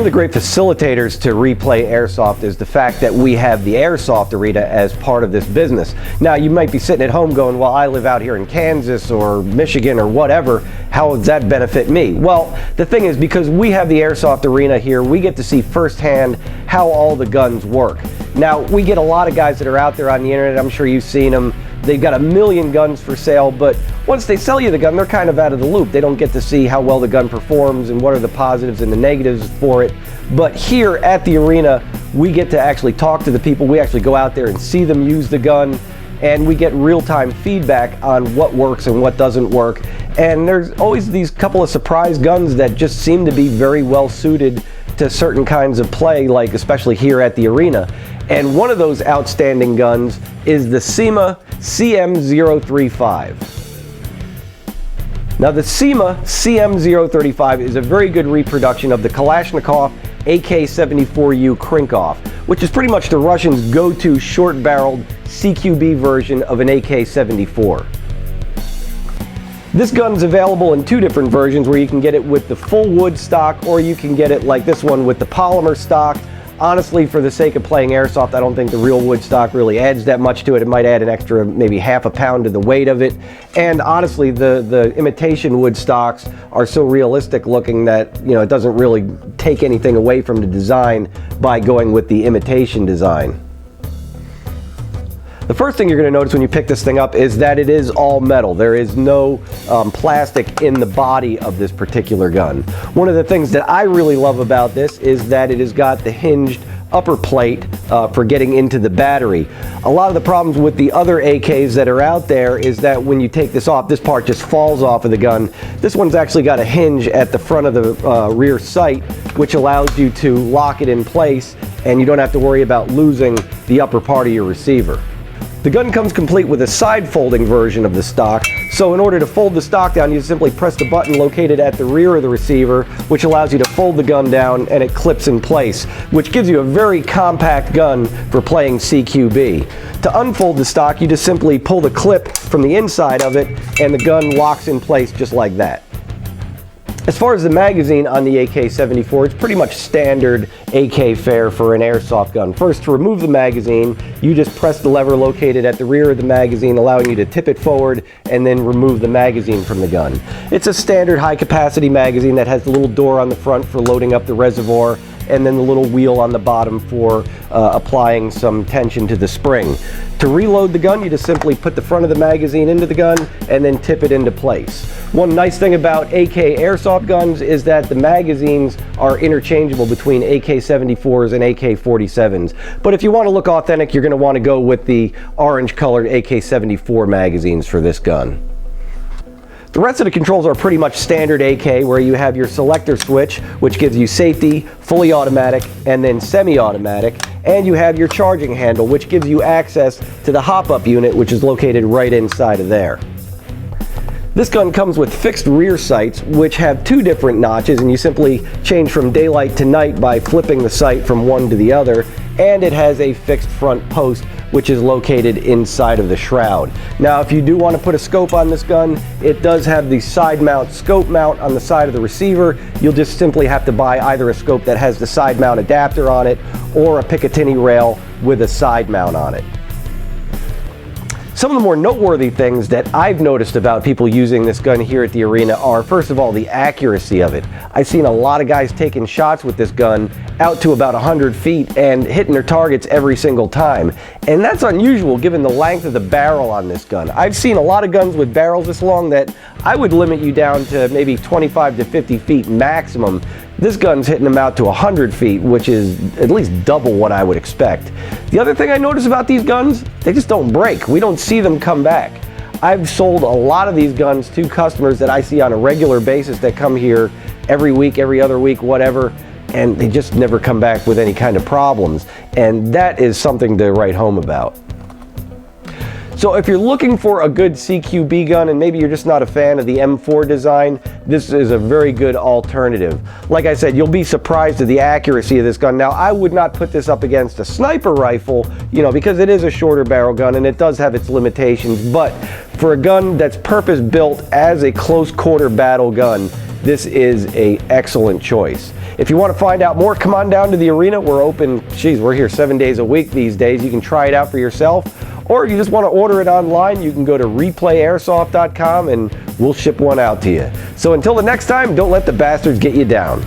One of the great facilitators to replay airsoft is the fact that we have the airsoft arena as part of this business. Now, you might be sitting at home going, well, I live out here in Kansas or Michigan or whatever, how does that benefit me? Well, the thing is, because we have the airsoft arena here, we get to see firsthand how all the guns work. Now, we get a lot of guys that are out there on the internet, I'm sure you've seen them. They've got a million guns for sale, but once they sell you the gun, they're kind of out of the loop. They don't get to see how well the gun performs and what are the positives and the negatives for it. But here at the arena, we get to actually talk to the people. We actually go out there and see them use the gun, and we get real-time feedback on what works and what doesn't work. And there's always these couple of surprise guns that just seem to be very well suited to certain kinds of play, like especially here at the arena. And one of those outstanding guns is the CYMA CM035. Now, the CYMA CM035 is a very good reproduction of the Kalashnikov AK74u Krinkov, which is pretty much the Russians' go-to short-barreled CQB version of an AK-74. This gun's available in two different versions, where you can get it with the full wood stock, or you can get it like this one with the polymer stock. Honestly, for the sake of playing airsoft, I don't think the real wood stock really adds that much to it. It might add an extra maybe half a pound to the weight of it. And honestly, the imitation wood stocks are so realistic looking that, you know, it doesn't really take anything away from the design by going with the imitation design. The first thing you're going to notice when you pick this thing up is that it is all metal. There is no plastic in the body of this particular gun. One of the things that I really love about this is that it has got the hinged upper plate for getting into the battery. A lot of the problems with the other AKs that are out there is that when you take this off, this part just falls off of the gun. This one's actually got a hinge at the front of the rear sight, which allows you to lock it in place, and you don't have to worry about losing the upper part of your receiver. The gun comes complete with a side folding version of the stock, so in order to fold the stock down, you simply press the button located at the rear of the receiver, which allows you to fold the gun down and it clips in place, which gives you a very compact gun for playing CQB. To unfold the stock, you just simply pull the clip from the inside of it and the gun locks in place just like that. As far as the magazine on the AK-74, it's pretty much standard AK fare for an airsoft gun. First, to remove the magazine, you just press the lever located at the rear of the magazine, allowing you to tip it forward and then remove the magazine from the gun. It's a standard high-capacity magazine that has the little door on the front for loading up the reservoir, and then the little wheel on the bottom for applying some tension to the spring. To reload the gun, you just simply put the front of the magazine into the gun and then tip it into place. One nice thing about AK airsoft guns is that the magazines are interchangeable between AK-74s and AK-47s. But if you want to look authentic, you're going to want to go with the orange-colored AK-74 magazines for this gun. The rest of the controls are pretty much standard AK, where you have your selector switch, which gives you safety, fully automatic, and then semi-automatic, and you have your charging handle, which gives you access to the hop-up unit, which is located right inside of there. This gun comes with fixed rear sights, which have two different notches, and you simply change from daylight to night by flipping the sight from one to the other, and it has a fixed front post, which is located inside of the shroud. Now, if you do want to put a scope on this gun, it does have the side mount scope mount on the side of the receiver. You'll just simply have to buy either a scope that has the side mount adapter on it or a Picatinny rail with a side mount on it. Some of the more noteworthy things that I've noticed about people using this gun here at the arena are, first of all, the accuracy of it. I've seen a lot of guys taking shots with this gun out to about 100 feet and hitting their targets every single time. And that's unusual given the length of the barrel on this gun. I've seen a lot of guns with barrels this long that I would limit you down to maybe 25 to 50 feet maximum. This gun's hitting them out to 100 feet, which is at least double what I would expect. The other thing I notice about these guns, they just don't break. We don't see them come back. I've sold a lot of these guns to customers that I see on a regular basis that come here every week, every other week, whatever, and they just never come back with any kind of problems. And that is something to write home about. So if you're looking for a good CQB gun and maybe you're just not a fan of the M4 design, this is a very good alternative. Like I said, you'll be surprised at the accuracy of this gun. Now, I would not put this up against a sniper rifle, you know, because it is a shorter barrel gun and it does have its limitations, but for a gun that's purpose-built as a close quarter battle gun, this is an excellent choice. If you want to find out more, come on down to the arena. We're open, geez, we're here 7 days a week these days. You can try it out for yourself. Or if you just want to order it online, you can go to replayairsoft.com and we'll ship one out to you. So until the next time, don't let the bastards get you down.